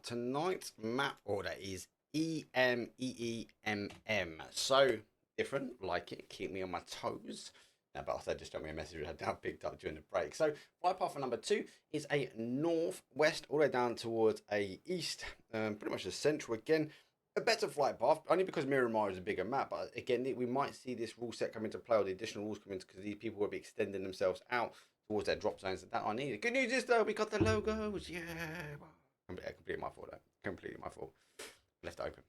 tonight's map order is EMEEMM. So different, like it, keep me on my toes. But also just drop me a message which I now picked up during the break. So flight path for number 2 is a northwest all the way down towards a east, pretty much a central again. A better flight path, only because Miramar is a bigger map. But again, we might see this rule set come into play, or the additional rules come into, because these people will be extending themselves out towards their drop zones that are needed. Good news is though, we got the logos. Yeah, completely my fault though. Completely my fault. Left open.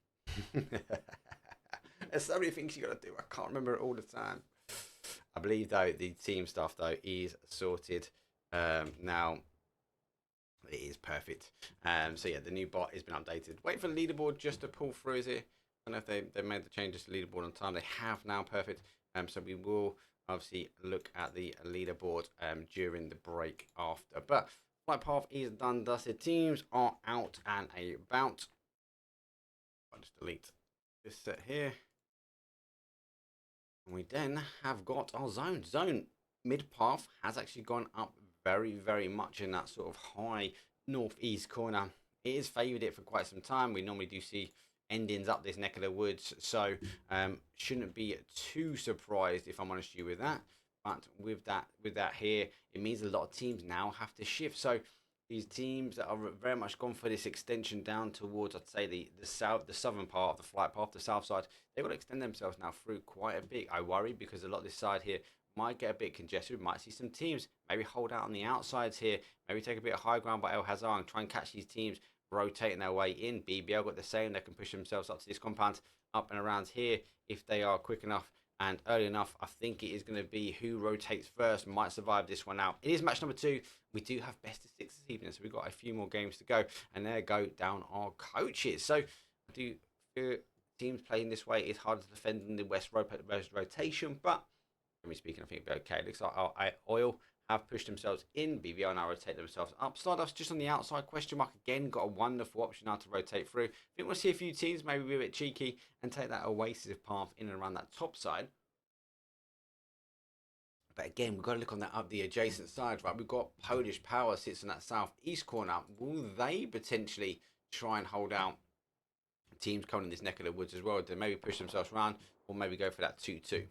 There's so many things you got to do. I can't remember it all the time. I believe though the team stuff though is sorted now. It is perfect. So yeah, the new bot has been updated. Wait for the leaderboard just to pull through. Is it? I don't know if they made the changes to the leaderboard on time. They have now. Perfect. So we will obviously look at the leaderboard during the break after. But flight path is done. Dusted. Teams are out and about. I'll just delete this set here. And we then have got our zone. Zone mid path has actually gone up very, very much in that sort of high northeast corner. It has favoured it for quite some time. We normally do see endings up this neck of the woods, so shouldn't be too surprised if I'm honest with you with that. But with that here, it means a lot of teams now have to shift. So these teams that are very much gone for this extension down towards, I'd say, the southern part of the flight path, the south side, they've got to extend themselves now through quite a bit. I worry because a lot of this side here might get a bit congested. We might see some teams maybe hold out on the outsides here, maybe take a bit of high ground by El Hazar and try and catch these teams rotating their way in. BBL got the same. They can push themselves up to this compound, up and around here if they are quick enough and early enough. I think it is going to be who rotates first might survive this one out. It is match number 2. We do have best of 6 this evening, so we've got a few more games to go. And there go down our coaches. So I do feel teams playing this way is harder to defend than the west rotation, but generally speaking, I think it'll be okay. It looks like our oil have pushed themselves in. BVR now rotate themselves up. Stardust just on the outside, question mark again. Got a wonderful option now to rotate through. I think we'll see a few teams maybe be a bit cheeky and take that oasis path in and around that top side. But again, we've got to look on that up the adjacent side, right? We've got Polish Power sits in that southeast corner. Will they potentially try and hold out teams coming in this neck of the woods as well? To maybe push themselves around, or maybe go for that 2-2.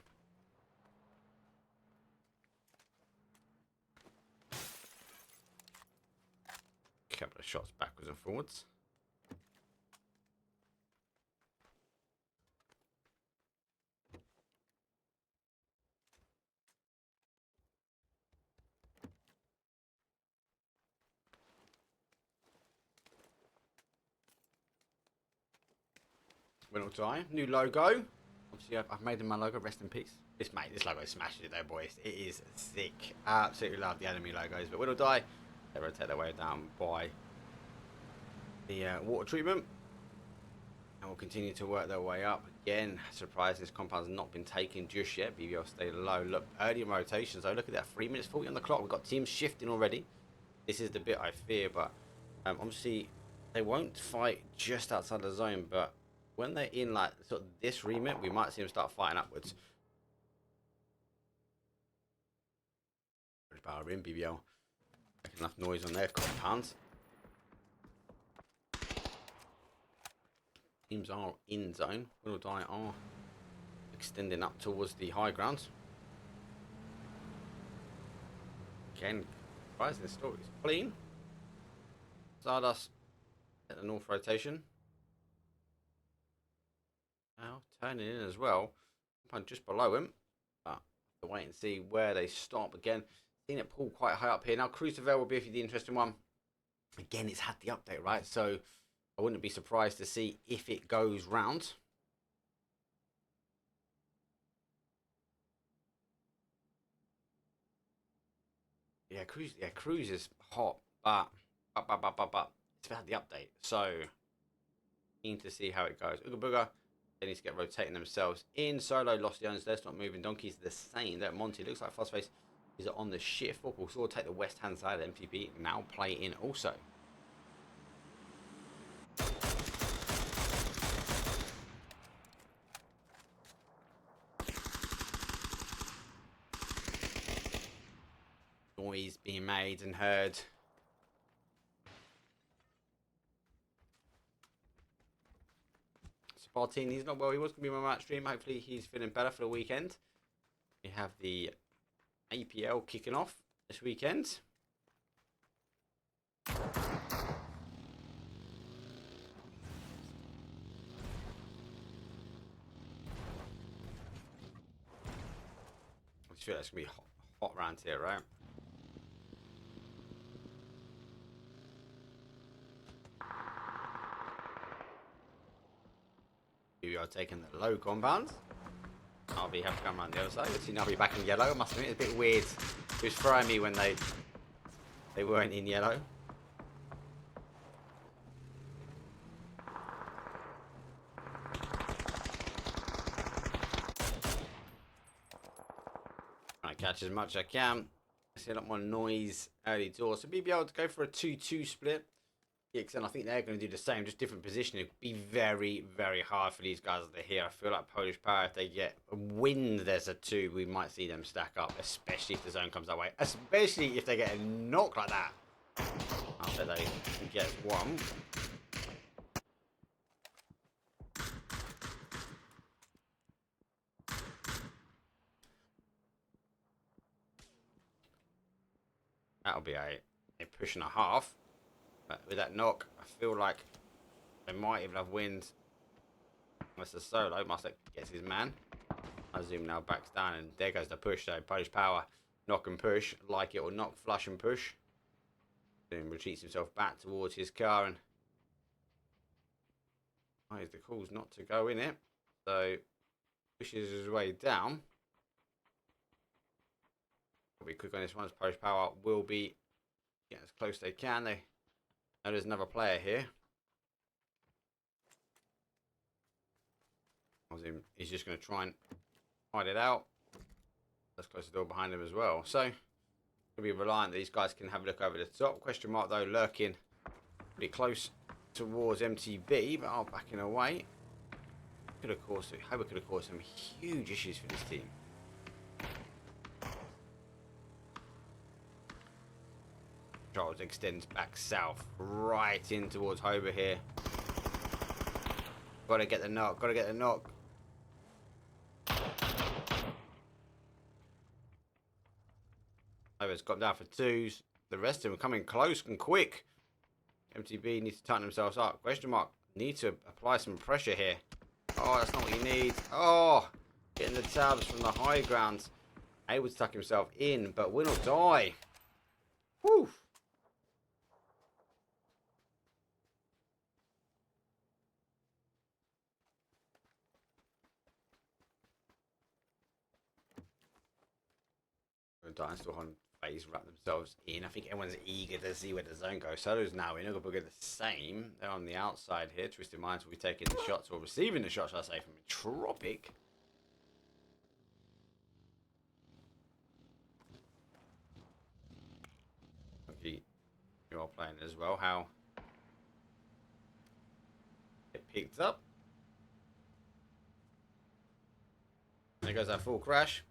Couple of shots backwards and forwards. Win or die. New logo. Obviously, I've made them my logo. Rest in peace. This logo smashes it though, boys. It is sick. Absolutely love the enemy logos. But win or die, they rotate their way down by the water treatment. And will continue to work their way up. Again, surprised this compound's not been taken just yet. BBL stay low. Look, early in rotations though. Look at that. 3 minutes 40 on the clock. We've got teams shifting already. This is the bit I fear, but obviously they won't fight just outside the zone, but when they're in like sort of this remit, we might see them start fighting upwards. Power in BBL. Making enough noise on their compounds. Teams are in zone. Will or die are extending up towards the high ground. Again, surprising stories. Clean. Stardust at the north rotation. Now turning in as well. Just below him. But to wait and see where they stop. Again, seeing it pull quite high up here. Now Crucible will be the interesting one. Again, it's had the update, right? So I wouldn't be surprised to see if it goes round. Yeah, Cruise is hot, but it's had the update. So keen to see how it goes. Ooga Booga, they need to get rotating themselves in. Solo lost the owners. They're not moving. Donkey's the same. That Monty looks like Fuzzface is on the shift. We'll sort of take the west hand side of MTP. Now play in also. Noise being made and heard. Martin, he's not well. He was going to be my match stream. Hopefully he's feeling better for the weekend. We have the APL kicking off this weekend. I just feel like it's going to be hot around here, right? We are taking the low compound. I'll be having to come around the other side. Let's see, now I'll be back in yellow. I must admit, it's a bit weird. It was throwing me when they weren't in yellow. Trying to catch as much as I can. I see a lot more noise early doors. So be able to go for a 2-2 split. And I think they're going to do the same, just different positioning. It'd be very, very hard for these guys that are here. I feel like Polish Power, if they get a win, there's a 2, we might see them stack up, especially if the zone comes that way. Especially if they get a knock like that. After they get 1. That'll be a push and a half. But with that knock, I feel like they might even have wins. Unless the solo, Mustard gets his man. I zoom now, backs down, and there goes the push. So Polish Power, knock and push, like it or not, flush and push. Then retreats himself back towards his car, and the calls not to go in it. So pushes his way down. I'll be quick on this one, as Polish Power will be getting as close as they can. They know there's another player here. He's just going to try and hide it out. Let's close the door behind him as well. So we'll be reliant that these guys can have a look over the top. Question mark though lurking pretty close towards MTB, but backing away. Could have caused, I hope it could have caused some huge issues for this team. Charles extends back south, right in towards Hober here. Gotta get the knock, gotta get the knock. Hober's got down for 2s. The rest of them are coming close and quick. MTB needs to tighten themselves up. Question mark, need to apply some pressure here. Oh, that's not what you need. Oh, getting the tabs from the high ground. Able to tuck himself in, but win or die. Whew. Dying still on phase wrap themselves in. I think everyone's eager to see where the zone goes. Solo's now in. We'll get the same. They're on the outside here. Twisted Minds will be taking the shots or receiving the shots, I say, from Tropic. Okay, you are playing as well. How it picked up. There goes that full crash.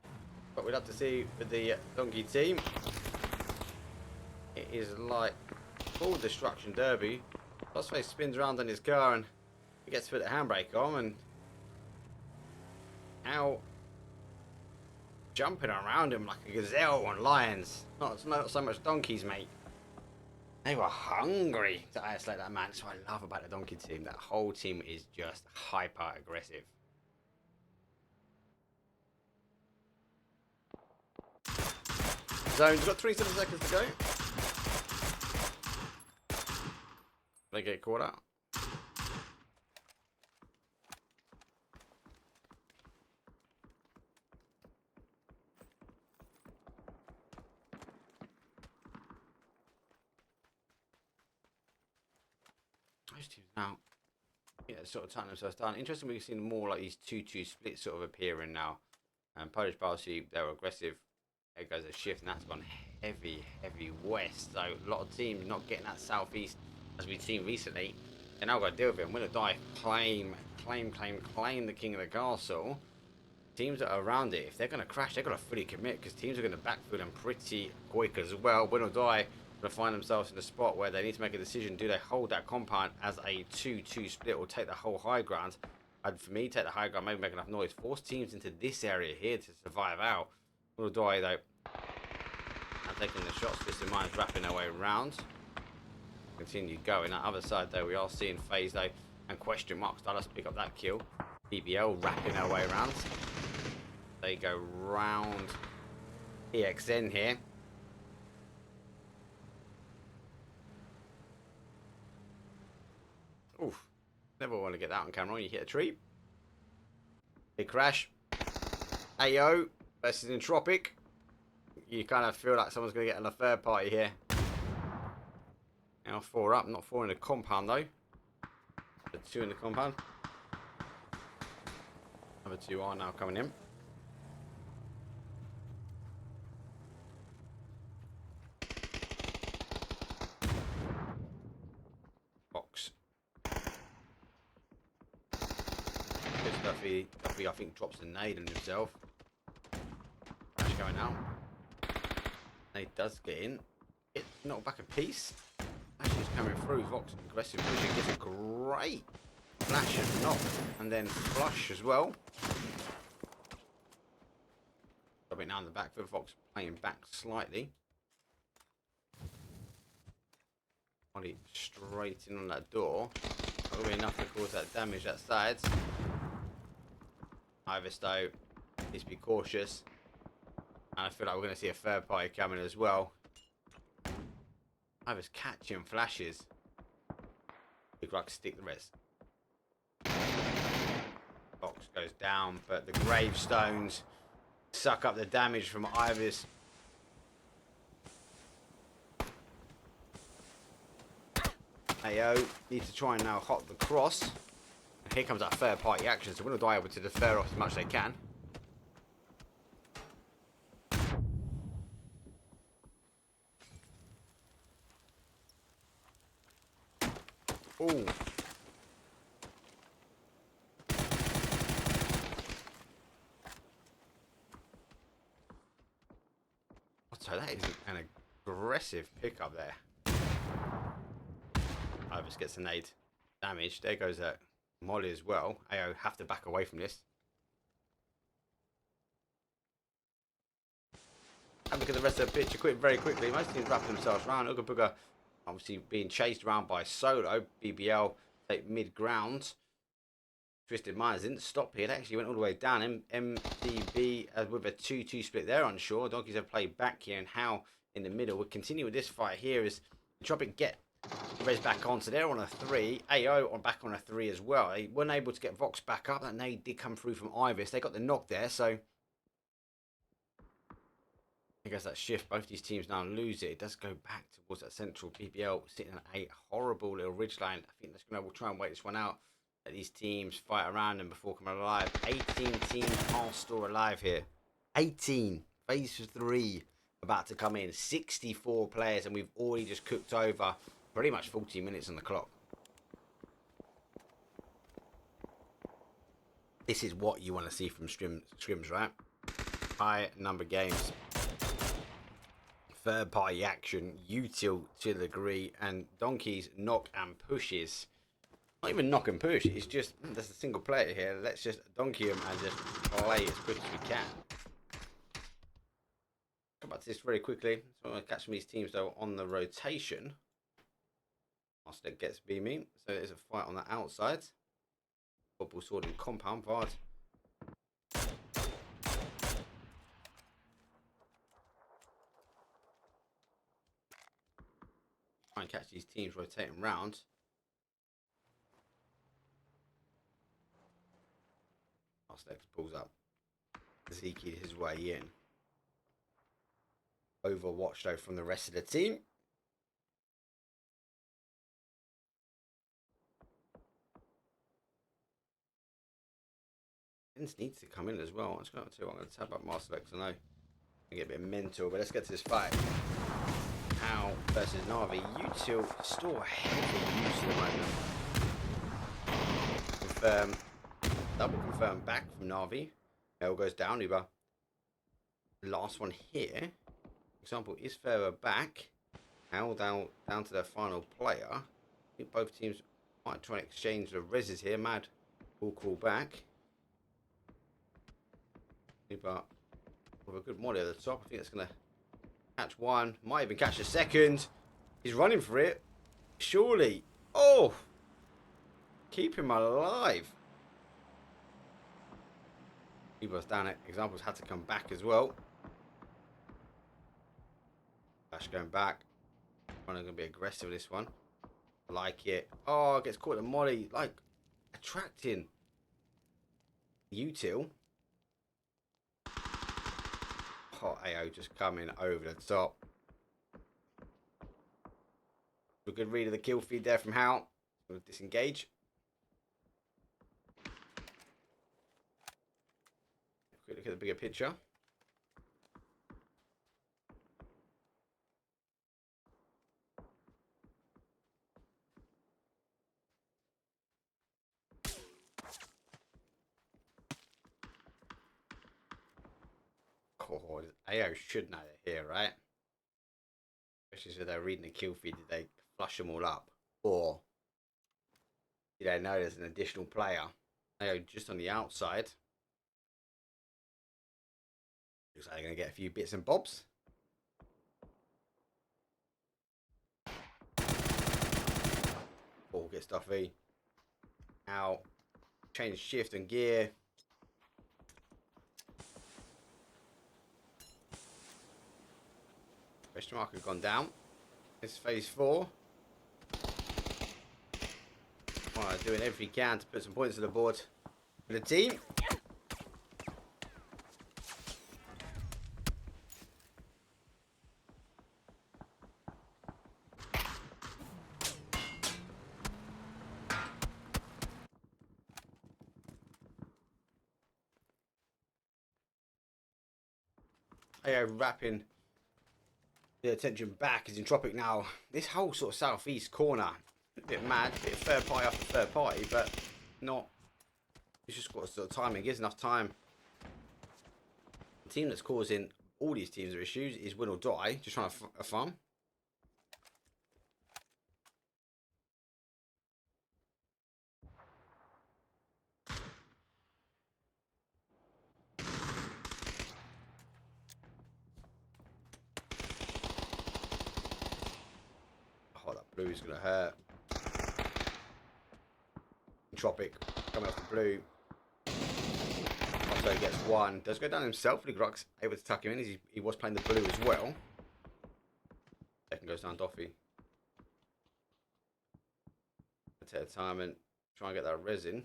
But we'd have to see with the Donkey team. It is like full destruction derby. Crossface spins around in his car and he gets to put the handbrake on, and now jumping around him like a gazelle on lions. Not so much donkeys, mate. They were hungry to isolate that man. That's what I love about the Donkey team. That whole team is just hyper aggressive. Zone's got 37 seconds to go. They get caught out. Those teams now, sort of tighten themselves down. Interesting, we've seen more like these 2-2 splits sort of appearing now. And Polish Balsi, they're aggressive. There goes a shift, and that's gone heavy west. So a lot of teams not getting that southeast as we've seen recently. And now I've got to deal with it. I'm going to die. Claim the king of the castle. Teams that are around it, if they're going to crash, they've got to fully commit, because teams are going to backfill them pretty quick as well. Win or die, going to find themselves in a spot where they need to make a decision. Do they hold that compound as a 2-2 split or take the whole high ground? And for me, take the high ground, maybe make enough noise. Force teams into this area here to survive out. What do I, though? I'm taking the shots. Twisted Minds wrapping their way around. Continue going. That other side, though, we are seeing FaZe, though, and question mark. Stardust pick up that kill. BBL wrapping their way around. They go round EXN here. Oof. Never want to get that on camera when you hit a tree. Big crash. AO versus Entropic. You kind of feel like someone's going to get on a third party here. Now 4 up, not 4 in the compound though. The 2 in the compound. Other 2 are now coming in. Box. Duffy, I think, drops a nade on himself. Flash going out. Nade does get in. It knocked back a piece. Flash is coming through. Vox aggressive pushing. Gets a great flash and knock. And then flush as well. Dropping down the back for Vox, playing back slightly. Body straight in on that door. Not really enough to cause that damage that side. Ivis though needs to be cautious, and I feel like we're going to see a third party coming as well. Ivis catching flashes. Big Rock stick the rest. Box goes down, but the gravestones suck up the damage from Ivis. AO needs to try and now hot the cross. And here comes that third party action, so we're going to die able to defer off as much as they can. Ooh. So that is an aggressive pickup there. Ivis gets a nade damage. There goes that Molly as well. AO have to back away from this. And look at the rest of the pitch. Very quickly. Most teams wrap themselves around. Ooga Booga obviously being chased around by Solo. BBL take mid ground. Twisted Minds didn't stop here. They actually went all the way down. MDB with a 2-2 split there, unsure. Donkeys have played back here, and How in the middle. We'll continue with this fight here as Entropic get Res back on, so they're on a 3. AO on back on a 3 as well. They weren't able to get Vox back up. That nade did come through from Ivis. They got the knock there, so I guess that shift. Both these teams now lose it. It does go back towards that central. BBL sitting on a horrible little ridge line. I think that's going to try and wait this one out. Let these teams fight around them before coming alive. 18 teams are still alive here. 18. Phase 3 about to come in. 64 players, and we've already just cooked over pretty much 40 minutes on the clock. This is what you want to see from scrims, right? High number games. Third party action, util to the degree, and Donkey's knock and pushes. Not even knock and push, it's just, there's a single player here. Let's just donkey him and just play as quick as we can. Come back to this very quickly. So I'm going to catch some of these teams though on the rotation. Master gets beaming, so there's a fight on the outside. Football sword in compound, Vard. Try and catch these teams rotating round. Master pulls up. Zeke his way in. Overwatch though from the rest of the team. Needs to come in as well. I'm going to tab up Master Lex. I know I get a bit mental, but let's get to this fight. How versus Na'Vi. Util still ahead of Util right now. Confirm. Double confirm back from Na'Vi. L goes down. Uber. Last one here. Example is further back. How down to their final player. I think both teams might try and exchange the reses here. Mad Ball call back. But with a good molly at the top, I think it's going to catch one. Might even catch a second. He's running for it. Surely. Oh! Keep him alive. He was down it. Examples had to come back as well. Flash going back. I'm going to be aggressive with this one. I like it. Oh, gets caught in the molly. Like, attracting. Util. Hot AO just coming over the top. A good read of the kill feed there from Hal. We'll disengage. Quick look at the bigger picture. Oh, AO should know they're here, right? Especially if they're reading the kill feed, did they flush them all up? Or did they know there's an additional player? AO just on the outside. Looks like they're going to get a few bits and bobs. Ball gets stuffy. Out. Change shift and gear. Question mark has gone down. It's phase 4. Well, doing everything he can to put some points on the board for the team. AO wrapping the attention back is in Tropic now. This whole sort of southeast corner, a bit mad, a bit of third party after third party, but not. It's just got sort of timing. It gives enough time. The team that's causing all these teams are issues is Win or Die, just trying to farm. Oh, that blue is going to hurt. Tropic coming off the blue. So he gets one. Does go down himself. Ligrux able to tuck him in as he was playing the blue as well. Second goes down Doffy. Take time and try and get that resin.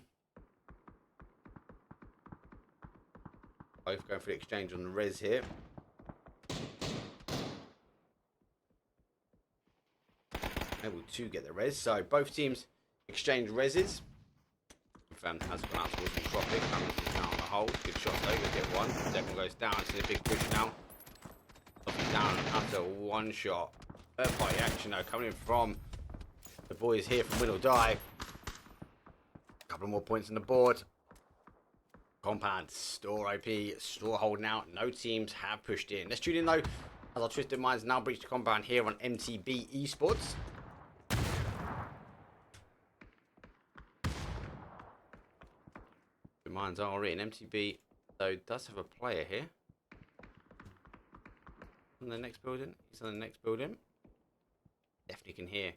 Both going for the exchange on the res here. Able to get the res. So both teams exchange reses. Confirmed has gone out towards the Tropic. Down the hole. Good shot though. Go get one. Second goes down. It's a big push now. Down after one shot. Third party action though coming in from the boys here from Win or Die. A couple more points on the board. Compound, Store OP, Store holding out. No teams have pushed in. Let's tune in though, as our Twisted Minds now breach the compound here on MTB Esports. The Minds are in. MTB, though, does have a player here. On the next building. He's on the next building. Definitely can hear.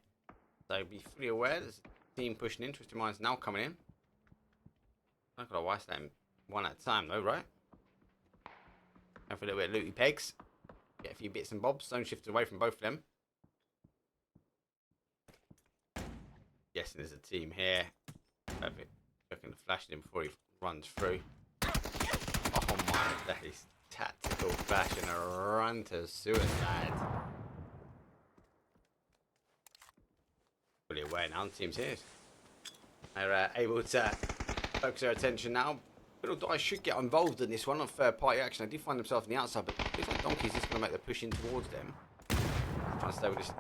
So be fully aware there's a team pushing in. Twisted Minds now coming in. I've got to waste them one at a time though, right? Go for a little bit of looty pegs. Get a few bits and bobs. Zone shifted away from both of them. Guessing there's a team here. Perfect. Looking to flash him before he runs through. Oh my, that is tactical flash and a run to suicide. Fully aware now, the team's here. They're able to focus their attention now. Little Die should get involved in this one on third party action. They do find themselves on the outside, but it looks like Donkey's just going to make the push in towards them. Trying to stay with this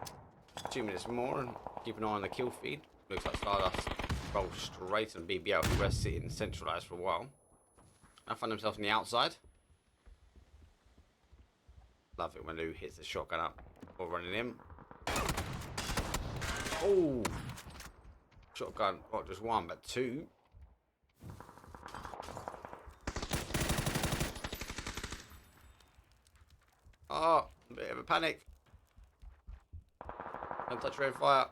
2 minutes more and keep an eye on the kill feed. Looks like Stardust rolls straight on BBL. The rest sitting centralised for a while. Now find themselves on the outside. Love it when Lou hits the shotgun up or running in. Oh! Shotgun, not just one, but two. Oh, a bit of a panic. Don't touch red fire.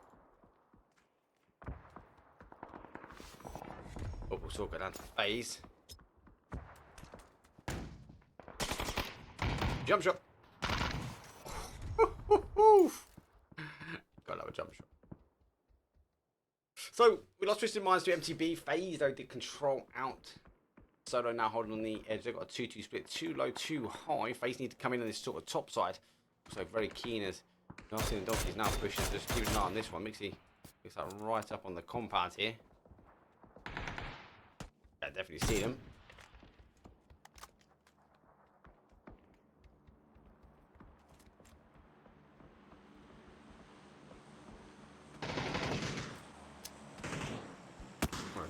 Oh, we'll sort of go down to phase. Jump shot. Got another jump shot. So we lost Twisted Minds to MTB. FaZe though did control out. Solo now holding on the edge. They've got a 2-2 split. Too low, too high. FaZe need to come in on this sort of top side. So very keen as Nasty and Donkey's now pushing. Just keep an eye on this one. Blissey looks like right up on the compound here. Yeah, definitely see them.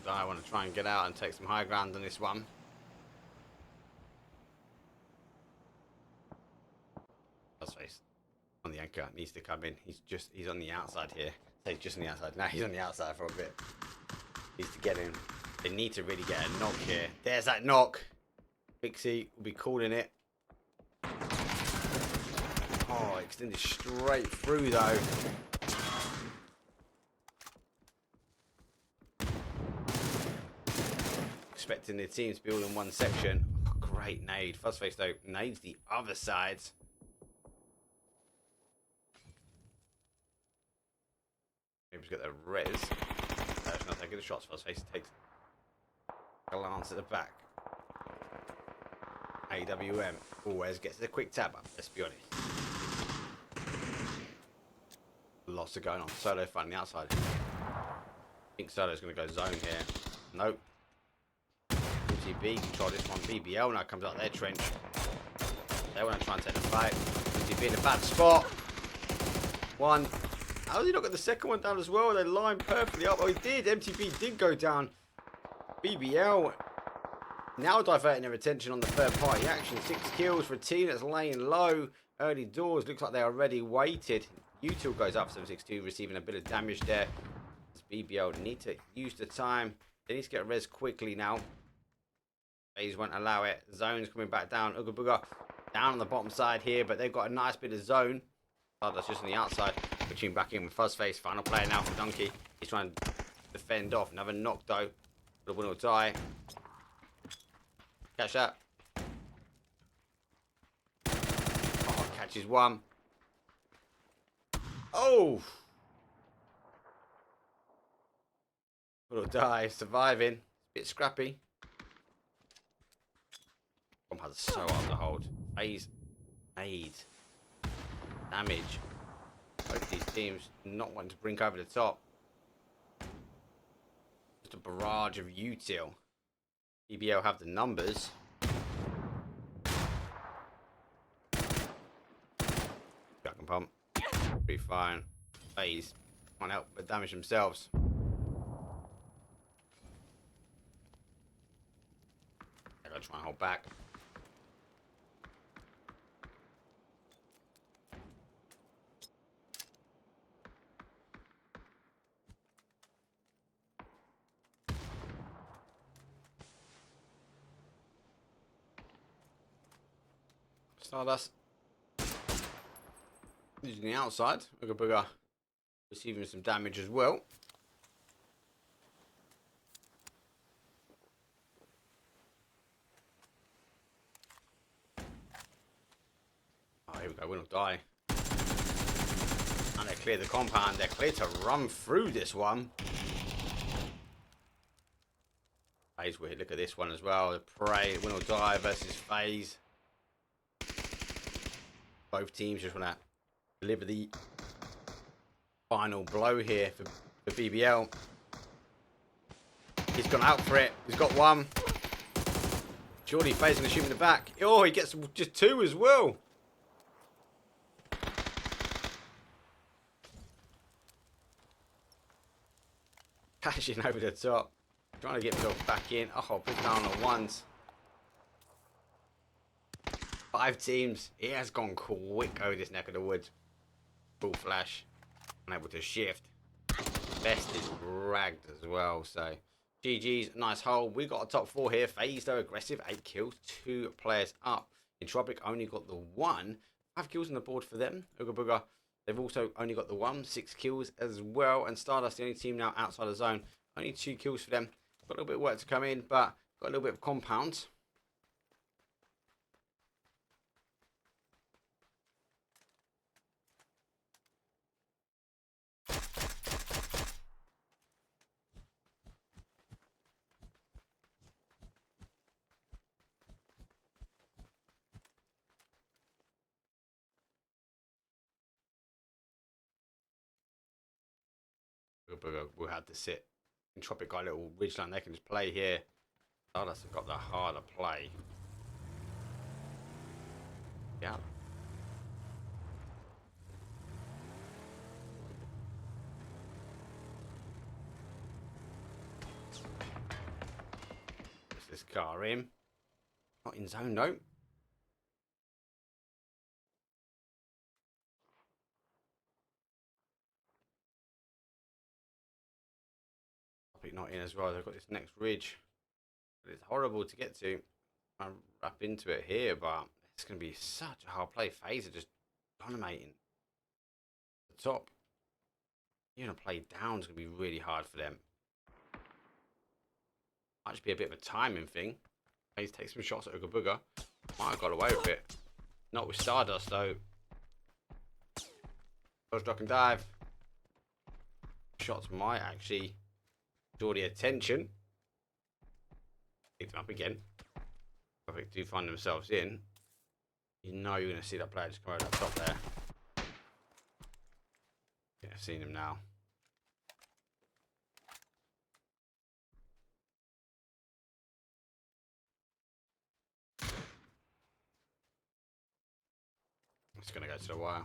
I want to try and get out and take some high ground on this one. Face on the anchor needs to come in. He's on the outside here. He's just on the outside. Now he's on the outside for a bit. Needs to get in. They need to really get a knock here. There's that knock. Blissey will be calling it. Oh, extended straight through though. Expecting the team to be all in one section. Oh, great nade. Fuzzface though nades the other side. Maybe just get the res. That's not taking the shots. Fuzzface takes a glance at the back. AWM always gets the quick tab up. Let's be honest. Lots of going on. Solo front on the outside. I think Solo's going to go zone here. Nope. MTB control this one. BBL now comes out their trench. They want to try and take the fight. MTB in a bad spot. One. How did he not get the second one down as well? They lined perfectly up. Oh, he did. MTB did go down. BBL now diverting their attention on the third party action. 6 kills for a team that's laying low. Early doors. Looks like they already waited. Util goes up 762, receiving a bit of damage there. BBL need to use the time. They need to get res quickly now. FaZe won't allow it. Zone's coming back down. Ooga Booga down on the bottom side here, but they've got a nice bit of zone. Oh, that's just on the outside. Switching back in with Fuzzface. Final player now for Donkey. He's trying to defend off. Another knock though. The win or die. Catch that. Oh, catches one. Oh! Win or die. Surviving. Bit scrappy. Bomb has so hard to hold. FaZe made damage. Both these teams not wanting to brink over the top. Just a barrage of util. BBL have the numbers. Jack and pump. Pretty fine. FaZe can't help but damage themselves. They're gonna try and hold back. Stardust using the outside. Ooga Booga receiving some damage as well. Oh, here we go. Win or die. And they clear the compound. They're clear to run through this one. FaZe will hit. Look at this one as well. The Prey. Win or die versus FaZe. Both teams just want to deliver the final blow here for BBL. He's gone out for it. He's got one. Surely FaZe going to shoot him in the back. Oh, he gets just 2 as well. Cashing over the top. Trying to get himself back in. Oh, put down on ones. 5 teams. He has gone quick over this neck of the woods. Full flash. Unable to shift. Best is ragged as well. So GG's. Nice hole. We got a top 4 here. FaZe though aggressive. 8 kills. 2 players up. Entropic only got the 1. 5 kills on the board for them. Ooga Booga, they've also only got the 6 kills as well. And Stardust, the only team now outside the zone, only 2 kills for them. Got a little bit of work to come in, but got a little bit of compound. We'll have to sit. Tropic got a little ridgeline they can just play here. Stardust have got the harder play. Yeah. Puts this car in. Not in zone, no. Not in as well. They've got this next ridge. But it's horrible to get to. I wrap into it here, but it's going to be such a hard play. FaZe are just dominating. The top. Even a play down is going to be really hard for them. Might just be a bit of a timing thing. FaZe takes some shots at Ooga Booga. Might have got away with it. Not with Stardust, though. Dodge, duck, and dive. Shots might actually draw the attention. Pick them up again. If they do find themselves in, you know you're going to see that player just come over the top there. Yeah, I've seen him now. It's going to go to the wire.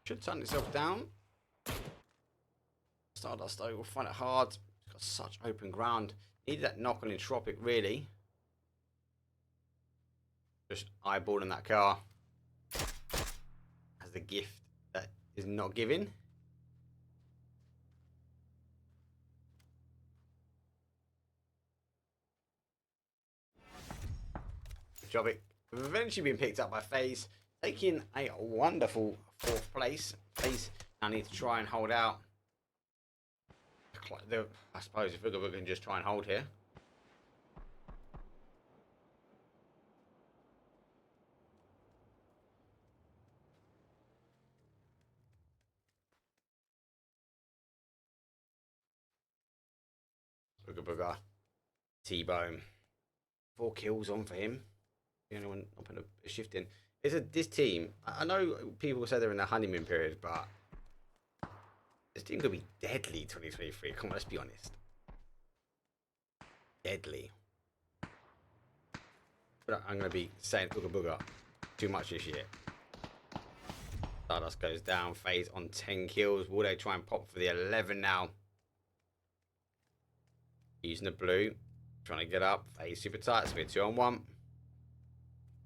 Should turn itself down. Stardust though will find it hard. It's got such open ground. Needed that knock on Entropic really. Just eyeballing that car as the gift that is not given. Entropic eventually being picked up by FaZe, taking a wonderful 4th place. FaZe now need to try and hold out. I suppose if Ooga Booga can just try and hold here. Ooga Booga, T-Bone, 4 kills on for him. The only one up in a shift in. This team. I know people say they're in the honeymoon period, but this team could be deadly 2023. Come on, let's be honest. Deadly. But I'm going to be saying Ooga Booga too much this year. Stardust goes down. FaZe on 10 kills. Will they try and pop for the 11 now? Using the blue. Trying to get up. FaZe super tight. It's going to be a 2-on-1.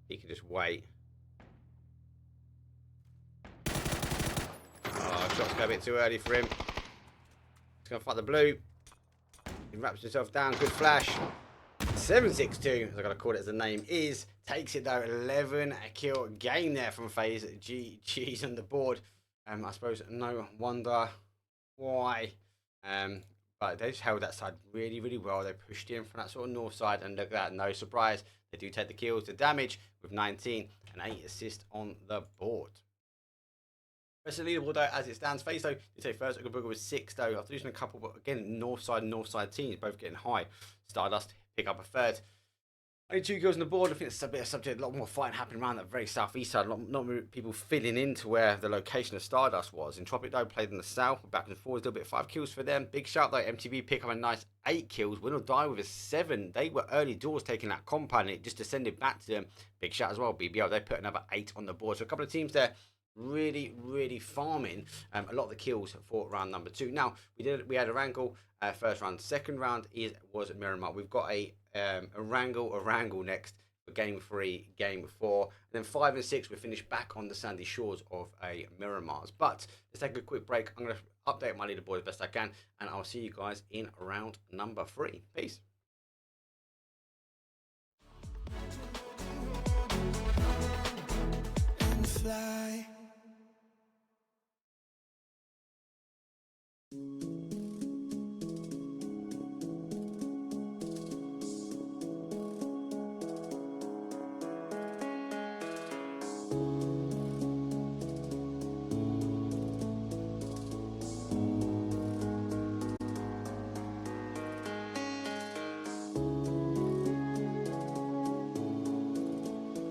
He can just wait. Oh, shots go a bit too early for him. He's going to fight the blue. He wraps himself down. Good flash. 762, as I got to call it as the name is. Takes it though. 11 kill game there from FaZe. GG's on the board. I suppose no wonder why. But they just held that side really, really well. They pushed in from that sort of north side, and look at that, no surprise. They do take the kills, the damage with 19 and 8 assists on the board. Rest of the leaderboard though, as it stands, FaZe though, you take first. Ooga Booga with 6 though. After losing a couple, but again, north side teams both getting high. Stardust pick up a 3rd. Only 2 kills on the board. I think it's a bit of subject. A lot more fighting happening around that very southeast side. Not many people filling into where the location of Stardust was. Entropic though played in the south, back and forwards, a little bit. 5 kills for them. Big shout though. MTV pick up a nice 8 kills. Win or die with a 7. They were early doors taking that compound, and it just descended back to them. Big shout as well. BBL they put another 8 on the board. So a couple of teams there really, really farming a lot of the kills for round number 2. Now we had a wrangle first round. Second round was Miramar. We've got a wrangle next. for game 3, game 4. And then 5 and 6, we finish back on the sandy shores of a Mars. But let's take a quick break. I'm going to update my leaderboard as best I can, and I'll see you guys in round number 3. Peace. Fly